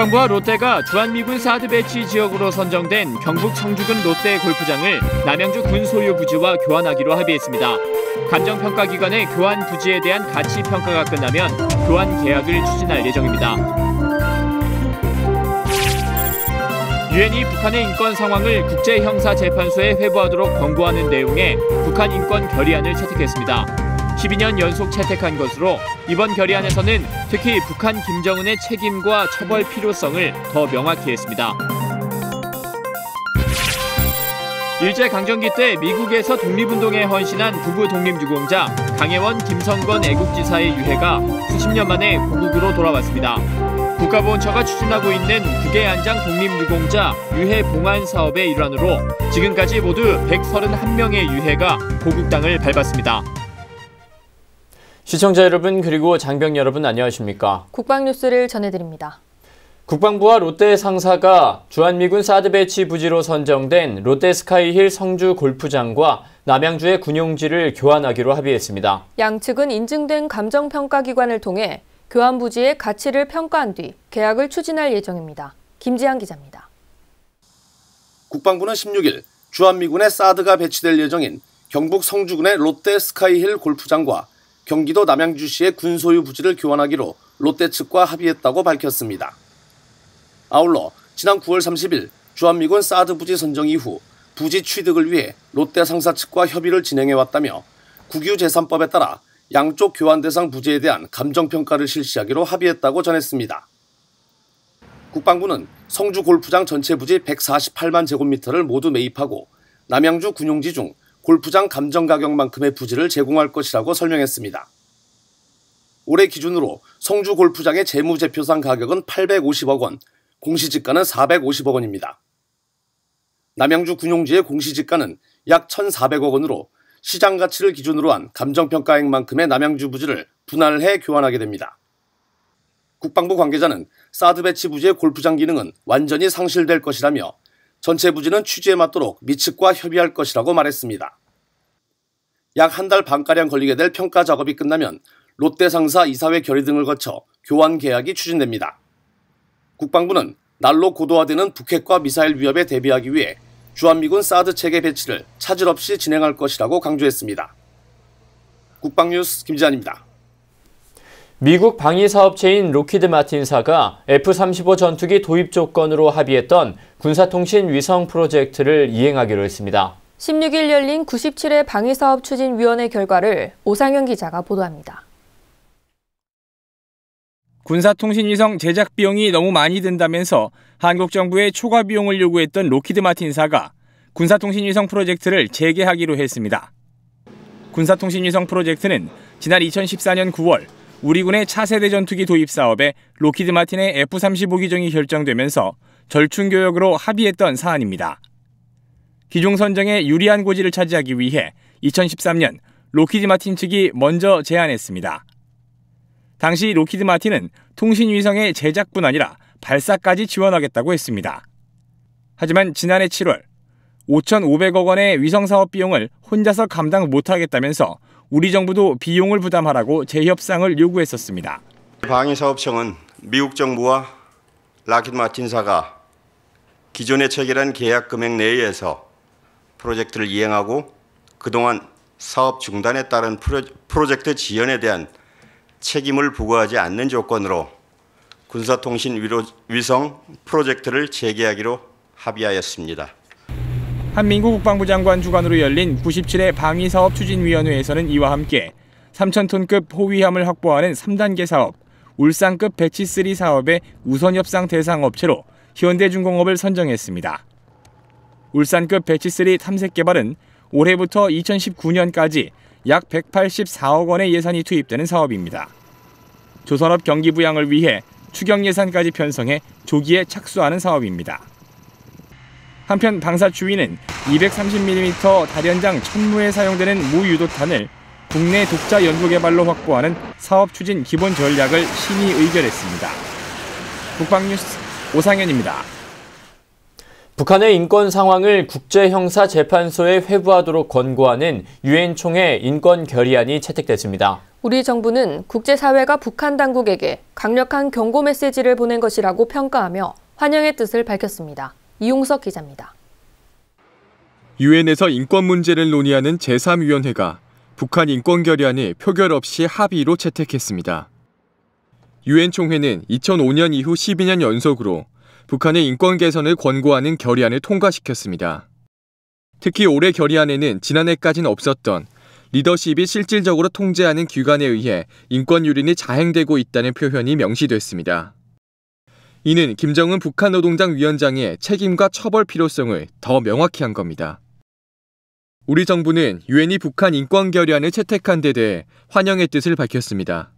국방부와 롯데가 주한미군 사드 배치 지역으로 선정된 경북 성주군 롯데 골프장을 남양주 군 소유 부지와 교환하기로 합의했습니다. 감정평가기관의 교환 부지에 대한 가치 평가가 끝나면 교환 계약을 추진할 예정입니다. 유엔이 북한의 인권 상황을 국제형사재판소에 회부하도록 권고하는 내용의 북한 인권 결의안을 채택했습니다. 12년 연속 채택한 것으로 이번 결의안에서는 특히 북한 김정은의 책임과 처벌 필요성을 더 명확히 했습니다. 일제강점기 때 미국에서 독립운동에 헌신한 부부 독립유공자 강혜원, 김성건 애국지사의 유해가 수십 년 만에 고국으로 돌아왔습니다. 국가보훈처가 추진하고 있는 국외안장 독립유공자 유해 봉안 사업의 일환으로 지금까지 모두 131명의 유해가 고국 땅을 밟았습니다. 시청자 여러분 그리고 장병 여러분 안녕하십니까? 국방뉴스를 전해드립니다. 국방부와 롯데 상사가 주한미군 사드 배치 부지로 선정된 롯데 스카이힐 성주 골프장과 남양주의 군용지를 교환하기로 합의했습니다. 양측은 인증된 감정평가기관을 통해 교환 부지의 가치를 평가한 뒤 계약을 추진할 예정입니다. 김지한 기자입니다. 국방부는 16일 주한미군의 사드가 배치될 예정인 경북 성주군의 롯데 스카이힐 골프장과 경기도 남양주시의 군소유 부지를 교환하기로 롯데 측과 합의했다고 밝혔습니다. 아울러 지난 9월 30일 주한미군 사드 부지 선정 이후 부지 취득을 위해 롯데 상사 측과 협의를 진행해왔다며 국유재산법에 따라 양쪽 교환 대상 부지에 대한 감정평가를 실시하기로 합의했다고 전했습니다. 국방부는 성주 골프장 전체 부지 148만 제곱미터를 모두 매입하고 남양주 군용지 중 골프장 감정 가격만큼의 부지를 제공할 것이라고 설명했습니다. 올해 기준으로 성주 골프장의 재무제표상 가격은 850억 원, 공시지가는 450억 원입니다. 남양주 군용지의 공시지가는 약 1,400억 원으로 시장 가치를 기준으로 한 감정평가액만큼의 남양주 부지를 분할해 교환하게 됩니다. 국방부 관계자는 사드 배치 부지의 골프장 기능은 완전히 상실될 것이라며 전체 부지는 취지에 맞도록 미측과 협의할 것이라고 말했습니다. 약 한 달 반가량 걸리게 될 평가 작업이 끝나면 롯데 상사 이사회 결의 등을 거쳐 교환 계약이 추진됩니다. 국방부는 날로 고도화되는 북핵과 미사일 위협에 대비하기 위해 주한미군 사드 체계 배치를 차질 없이 진행할 것이라고 강조했습니다. 국방뉴스 김지한입니다. 미국 방위사업체인 로키드 마틴사가 F-35 전투기 도입 조건으로 합의했던 군사통신 위성 프로젝트를 이행하기로 했습니다. 16일 열린 97회 방위사업추진위원회 결과를 오상현 기자가 보도합니다. 군사통신위성 제작 비용이 너무 많이 든다면서 한국 정부에 초과 비용을 요구했던 로키드 마틴사가 군사통신위성 프로젝트를 재개하기로 했습니다. 군사통신위성 프로젝트는 지난 2014년 9월 우리 군의 차세대 전투기 도입 사업에 로키드 마틴의 F-35 기종이 결정되면서 절충교역으로 합의했던 사안입니다. 기종 선정에 유리한 고지를 차지하기 위해 2013년 로키드 마틴 측이 먼저 제안했습니다. 당시 로키드 마틴은 통신위성의 제작뿐 아니라 발사까지 지원하겠다고 했습니다. 하지만 지난해 7월 5,500억 원의 위성사업 비용을 혼자서 감당 못하겠다면서 우리 정부도 비용을 부담하라고 재협상을 요구했었습니다. 방위사업청은 미국 정부와 락히드 마틴사가 기존에 체결한 계약 금액 내에서 프로젝트를 이행하고 그동안 사업 중단에 따른 프로젝트 지연에 대한 책임을 부과하지 않는 조건으로 군사통신 위성 프로젝트를 재개하기로 합의하였습니다. 한민구 국방부 장관 주관으로 열린 97회 방위사업추진위원회에서는 이와 함께 3,000톤급 호위함을 확보하는 3단계 사업, 울산급 배치3 사업의 우선협상 대상 업체로 현대중공업을 선정했습니다. 울산급 배치3 탐색 개발은 올해부터 2019년까지 약 184억 원의 예산이 투입되는 사업입니다. 조선업 경기 부양을 위해 추경 예산까지 편성해 조기에 착수하는 사업입니다. 한편 방사추위는 230mm 다련장 천무에 사용되는 무유도탄을 국내 독자 연구개발로 확보하는 사업 추진 기본 전략을 심의 의결했습니다. 국방뉴스 오상현입니다. 북한의 인권 상황을 국제형사재판소에 회부하도록 권고하는 유엔 총회 인권 결의안이 채택됐습니다. 우리 정부는 국제사회가 북한 당국에게 강력한 경고 메시지를 보낸 것이라고 평가하며 환영의 뜻을 밝혔습니다. 이용석 기자입니다. 유엔에서 인권 문제를 논의하는 제3위원회가 북한 인권 결의안을 표결 없이 합의로 채택했습니다. 유엔 총회는 2005년 이후 12년 연속으로 북한의 인권 개선을 권고하는 결의안을 통과시켰습니다. 특히 올해 결의안에는 지난해까지는 없었던 리더십이 실질적으로 통제하는 기관에 의해 인권 유린이 자행되고 있다는 표현이 명시됐습니다. 이는 김정은 북한 노동당 위원장의 책임과 처벌 필요성을 더 명확히 한 겁니다. 우리 정부는 유엔이 북한 인권 결의안을 채택한 데 대해 환영의 뜻을 밝혔습니다.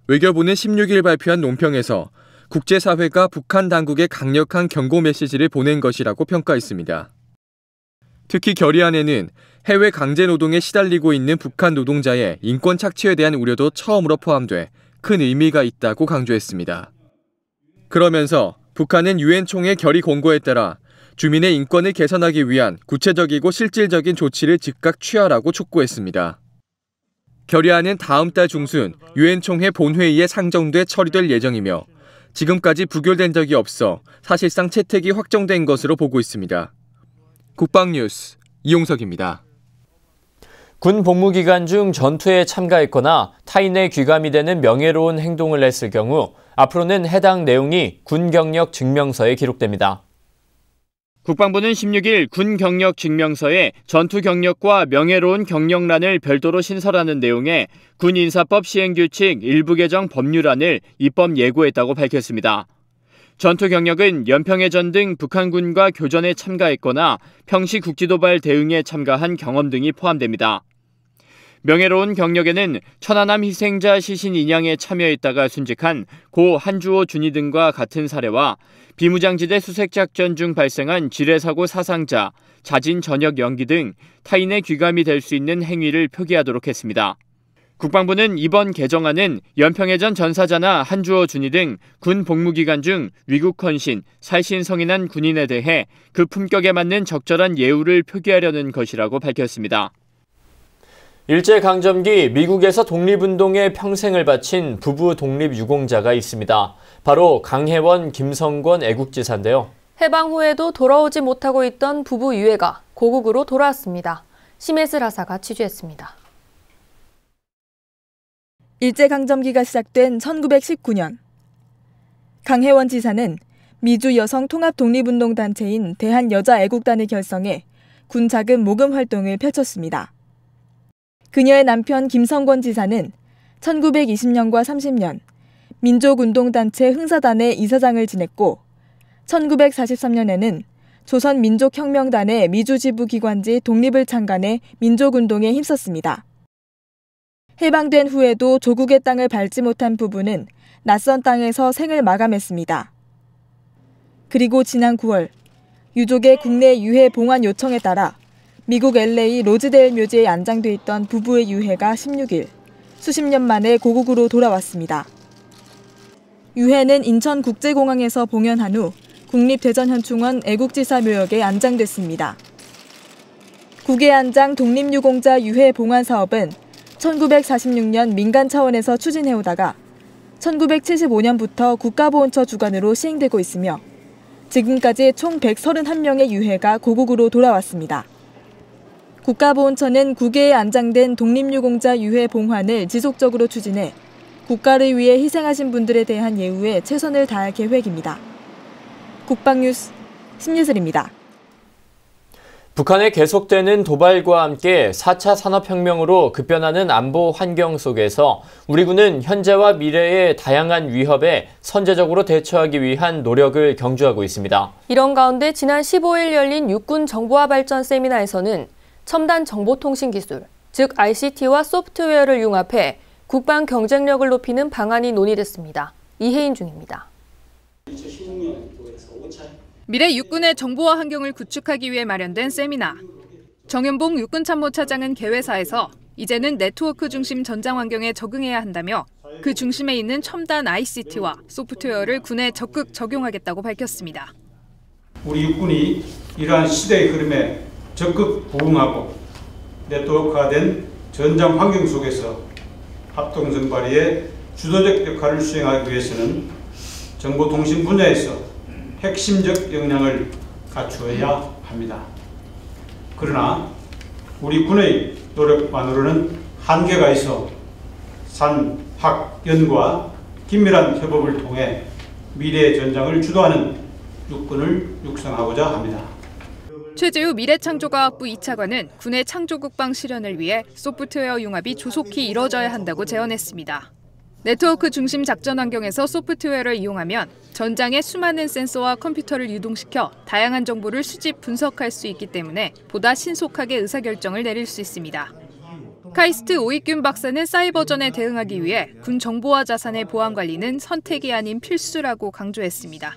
외교부는 16일 발표한 논평에서 국제사회가 북한 당국에 강력한 경고 메시지를 보낸 것이라고 평가했습니다. 특히 결의안에는 해외 강제 노동에 시달리고 있는 북한 노동자의 인권 착취에 대한 우려도 처음으로 포함돼 큰 의미가 있다고 강조했습니다. 그러면서 북한은 유엔 총회 결의 공고에 따라 주민의 인권을 개선하기 위한 구체적이고 실질적인 조치를 즉각 취하라고 촉구했습니다. 결의안은 다음 달 중순 유엔 총회 본회의에 상정돼 처리될 예정이며 지금까지 부결된 적이 없어 사실상 채택이 확정된 것으로 보고 있습니다. 국방뉴스 이용석입니다. 군 복무 기간 중 전투에 참가했거나 타인의 귀감이 되는 명예로운 행동을 했을 경우 앞으로는 해당 내용이 군 경력 증명서에 기록됩니다. 국방부는 16일 군 경력 증명서에 전투 경력과 명예로운 경력란을 별도로 신설하는 내용의 군 인사법 시행규칙 일부 개정 법률안을 입법 예고했다고 밝혔습니다. 전투 경력은 연평해전 등 북한군과 교전에 참가했거나 평시 국지도발 대응에 참가한 경험 등이 포함됩니다. 명예로운 경력에는 천안함 희생자 시신 인양에 참여했다가 순직한 고 한주호 준이 등과 같은 사례와 비무장지대 수색작전 중 발생한 지뢰사고 사상자, 자진 전역 연기 등 타인의 귀감이 될 수 있는 행위를 표기하도록 했습니다. 국방부는 이번 개정안은 연평해전 전사자나 한주호 준이 등 군 복무 기간 중 위국 헌신, 살신 성인한 군인에 대해 그 품격에 맞는 적절한 예우를 표기하려는 것이라고 밝혔습니다. 일제강점기 미국에서 독립운동에 평생을 바친 부부 독립유공자가 있습니다. 바로 강혜원, 김성권 애국지사인데요. 해방 후에도 돌아오지 못하고 있던 부부 유해가 고국으로 돌아왔습니다. 심혜슬 하사가 취재했습니다. 일제강점기가 시작된 1919년. 강혜원 지사는 미주 여성 통합 독립운동 단체인 대한여자애국단을 결성해 군 자금 모금 활동을 펼쳤습니다. 그녀의 남편 김성권 지사는 1920년과 30년 민족운동단체 흥사단의 이사장을 지냈고 1943년에는 조선민족혁명단의 미주지부 기관지 독립을 창간해 민족운동에 힘썼습니다. 해방된 후에도 조국의 땅을 밟지 못한 부부는 낯선 땅에서 생을 마감했습니다. 그리고 지난 9월 유족의 국내 유해 봉환 요청에 따라 미국 LA 로즈데일 묘지에 안장돼 있던 부부의 유해가 16일 수십 년 만에 고국으로 돌아왔습니다. 유해는 인천국제공항에서 봉연한 후 국립대전현충원 애국지사 묘역에 안장됐습니다. 국외 안장 독립유공자 유해 봉환 사업은 1946년 민간 차원에서 추진해오다가 1975년부터 국가보훈처 주관으로 시행되고 있으며 지금까지 총 131명의 유해가 고국으로 돌아왔습니다. 국가보훈처는 국외에 안장된 독립유공자 유해 봉환을 지속적으로 추진해 국가를 위해 희생하신 분들에 대한 예우에 최선을 다할 계획입니다. 국방뉴스 심예슬입니다. 북한의 계속되는 도발과 함께 4차 산업혁명으로 급변하는 안보 환경 속에서 우리 군은 현재와 미래의 다양한 위협에 선제적으로 대처하기 위한 노력을 경주하고 있습니다. 이런 가운데 지난 15일 열린 육군 정보화 발전 세미나에서는 첨단 정보통신 기술, 즉 ICT와 소프트웨어를 융합해 국방 경쟁력을 높이는 방안이 논의됐습니다. 이혜인 중입니다. 미래 육군의 정보화 환경을 구축하기 위해 마련된 세미나. 정윤봉 육군참모차장은 개회사에서 이제는 네트워크 중심 전장 환경에 적응해야 한다며 그 중심에 있는 첨단 ICT와 소프트웨어를 군에 적극 적용하겠다고 밝혔습니다. 우리 육군이 이러한 시대의 흐름에 적극 부응하고 네트워크화된 전장 환경 속에서 합동성 발휘에 주도적 역할을 수행하기 위해서는 정보통신 분야에서 핵심적 역량을 갖추어야 합니다. 그러나 우리 군의 노력만으로는 한계가 있어 산, 학, 연과 긴밀한 협업을 통해 미래의 전장을 주도하는 육군을 육성하고자 합니다. 최재우 미래창조과학부 2차관은 군의 창조국방 실현을 위해 소프트웨어 융합이 조속히 이뤄져야 한다고 제언했습니다. 네트워크 중심 작전 환경에서 소프트웨어를 이용하면 전장에 수많은 센서와 컴퓨터를 유동시켜 다양한 정보를 수집, 분석할 수 있기 때문에 보다 신속하게 의사결정을 내릴 수 있습니다. 카이스트 오익균 박사는 사이버전에 대응하기 위해 군 정보와 자산의 보안 관리는 선택이 아닌 필수라고 강조했습니다.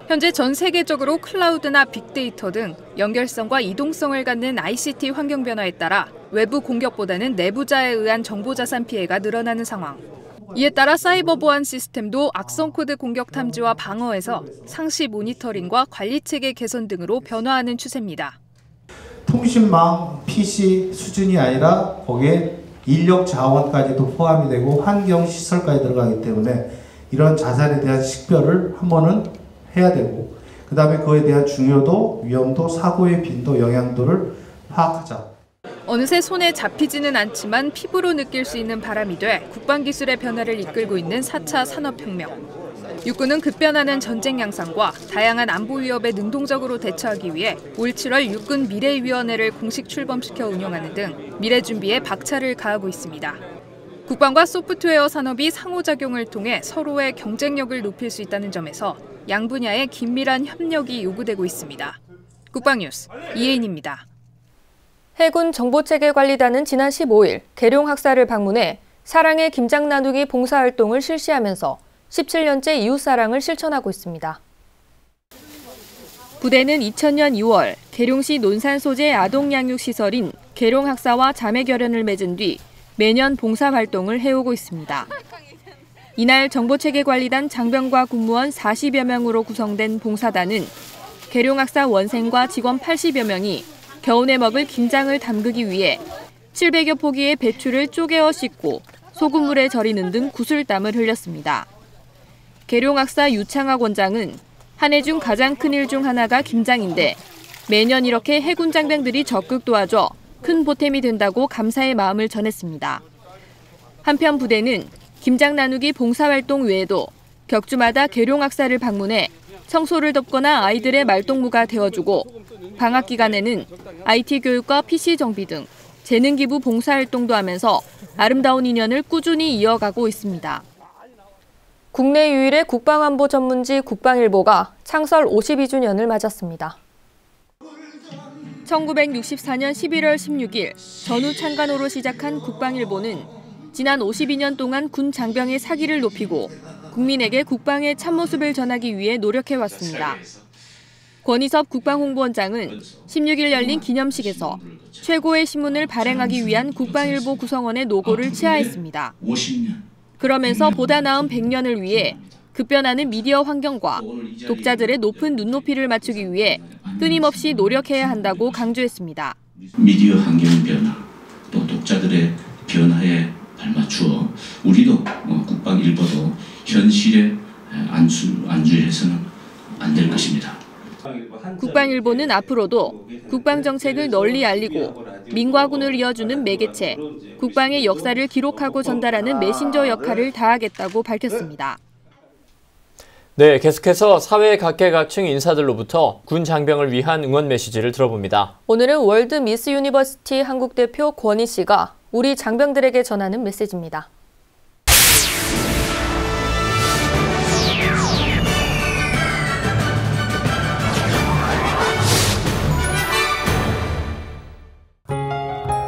현재 전 세계적으로 클라우드나 빅데이터 등 연결성과 이동성을 갖는 ICT 환경 변화에 따라 외부 공격보다는 내부자에 의한 정보자산 피해가 늘어나는 상황. 이에 따라 사이버 보안 시스템도 악성 코드 공격 탐지와 방어에서 상시 모니터링과 관리체계 개선 등으로 변화하는 추세입니다. 통신망, PC 수준이 아니라 거기에 인력 자원까지도 포함이 되고 환경 시설까지 들어가기 때문에 이런 자산에 대한 식별을 한 번은 해야 되고 그 다음에 그에 대한 중요도, 위험도, 사고의 빈도, 영향도를 파악하자. 어느새 손에 잡히지는 않지만 피부로 느낄 수 있는 바람이 돼 국방기술의 변화를 이끌고 있는 4차 산업혁명. 육군은 급변하는 전쟁 양상과 다양한 안보 위협에 능동적으로 대처하기 위해 올 7월 육군 미래위원회를 공식 출범시켜 운영하는 등 미래 준비에 박차를 가하고 있습니다. 국방과 소프트웨어 산업이 상호작용을 통해 서로의 경쟁력을 높일 수 있다는 점에서 양 분야의 긴밀한 협력이 요구되고 있습니다. 국방뉴스 이혜인입니다. 해군 정보체계관리단은 지난 15일 계룡학사를 방문해 사랑의 김장 나누기 봉사활동을 실시하면서 17년째 이웃사랑을 실천하고 있습니다. 부대는 2000년 2월 계룡시 논산 소재 아동양육시설인 계룡학사와 자매결연을 맺은 뒤 매년 봉사활동을 해오고 있습니다. 이날 정보체계관리단 장병과 군무원 40여 명으로 구성된 봉사단은 계룡학사 원생과 직원 80여 명이 겨우내 먹을 김장을 담그기 위해 700여 포기의 배추를 쪼개어 씻고 소금물에 절이는 등 구슬땀을 흘렸습니다. 계룡학사 유창학 원장은 한 해 중 가장 큰 일 중 하나가 김장인데 매년 이렇게 해군 장병들이 적극 도와줘 큰 보탬이 된다고 감사의 마음을 전했습니다. 한편 부대는 김장 나누기 봉사활동 외에도 격주마다 계룡학사를 방문해 청소를 돕거나 아이들의 말동무가 되어주고 방학 기간에는 IT 교육과 PC 정비 등 재능 기부 봉사활동도 하면서 아름다운 인연을 꾸준히 이어가고 있습니다. 국내 유일의 국방안보 전문지 국방일보가 창설 52주년을 맞았습니다. 1964년 11월 16일 전후 창간호로 시작한 국방일보는 지난 52년 동안 군 장병의 사기를 높이고 국민에게 국방의 참모습을 전하기 위해 노력해왔습니다. 권희섭 국방홍보원장은 16일 열린 기념식에서 최고의 신문을 발행하기 위한 국방일보 구성원의 노고를 치하했습니다. 그러면서 보다 나은 100년을 위해 급변하는 미디어 환경과 독자들의 높은 눈높이를 맞추기 위해 끊임없이 노력해야 한다고 강조했습니다. 미디어 환경 변화, 또 독자들의 변화에 발맞추어 우리도 국방일보도 현실에 안주해서는 안 될 것입니다. 국방일보는 앞으로도 국방정책을 널리 알리고 민과 군을 이어주는 매개체, 국방의 역사를 기록하고 전달하는 메신저 역할을 다하겠다고 밝혔습니다. 네, 계속해서 사회 각계각층 인사들로부터 군 장병을 위한 응원 메시지를 들어봅니다. 오늘은 월드 미스 유니버시티 한국 대표 권희 씨가 우리 장병들에게 전하는 메시지입니다.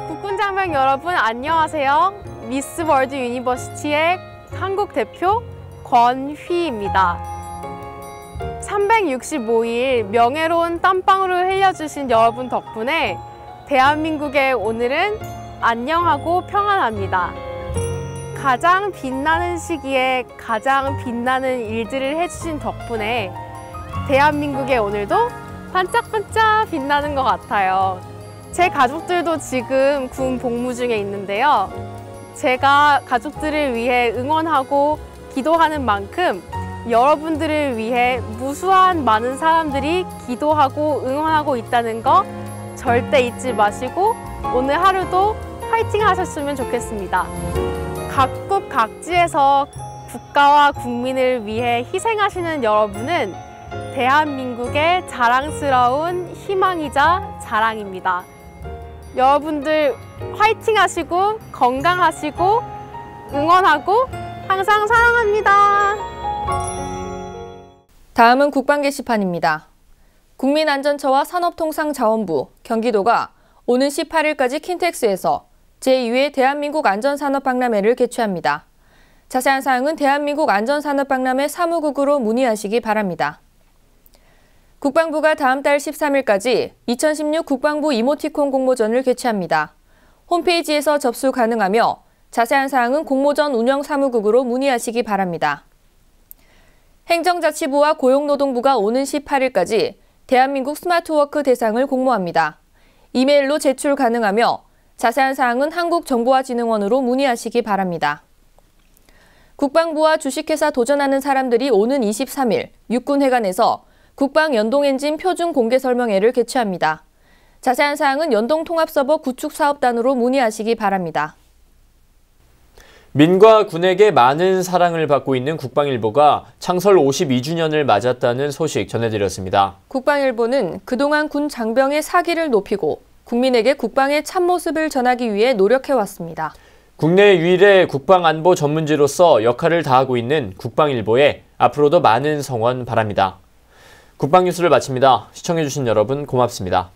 국군 장병 여러분 안녕하세요. 미스 월드 유니버시티의 한국 대표 권휘입니다. 365일 명예로운 땀방울을 흘려주신 여러분 덕분에 대한민국의 오늘은 안녕하고 평안합니다. 가장 빛나는 시기에 가장 빛나는 일들을 해주신 덕분에 대한민국의 오늘도 반짝반짝 빛나는 것 같아요. 제 가족들도 지금 군 복무 중에 있는데요. 제가 가족들을 위해 응원하고 기도하는 만큼 여러분들을 위해 무수한 많은 사람들이 기도하고 응원하고 있다는 거 절대 잊지 마시고 오늘 하루도 파이팅 하셨으면 좋겠습니다. 각국 각지에서 국가와 국민을 위해 희생하시는 여러분은 대한민국의 자랑스러운 희망이자 자랑입니다. 여러분들 화이팅 하시고 건강하시고 응원하고 항상 사랑합니다. 다음은 국방 게시판입니다. 국민안전처와 산업통상자원부, 경기도가 오는 18일까지 킨텍스에서 제2회 대한민국 안전산업박람회를 개최합니다. 자세한 사항은 대한민국 안전산업박람회 사무국으로 문의하시기 바랍니다. 국방부가 다음 달 13일까지 2016 국방부 이모티콘 공모전을 개최합니다. 홈페이지에서 접수 가능하며 자세한 사항은 공모전 운영사무국으로 문의하시기 바랍니다. 행정자치부와 고용노동부가 오는 18일까지 대한민국 스마트워크 대상을 공모합니다. 이메일로 제출 가능하며 자세한 사항은 한국정보화진흥원으로 문의하시기 바랍니다. 국방부와 주식회사 도전하는 사람들이 오는 23일 육군회관에서 국방연동엔진 표준공개설명회를 개최합니다. 자세한 사항은 연동통합서버 구축사업단으로 문의하시기 바랍니다. 민과 군에게 많은 사랑을 받고 있는 국방일보가 창설 52주년을 맞았다는 소식 전해드렸습니다. 국방일보는 그동안 군 장병의 사기를 높이고 국민에게 국방의 참모습을 전하기 위해 노력해왔습니다. 국내 유일의 국방안보 전문지로서 역할을 다하고 있는 국방일보에 앞으로도 많은 성원 바랍니다. 국방뉴스를 마칩니다. 시청해주신 여러분 고맙습니다.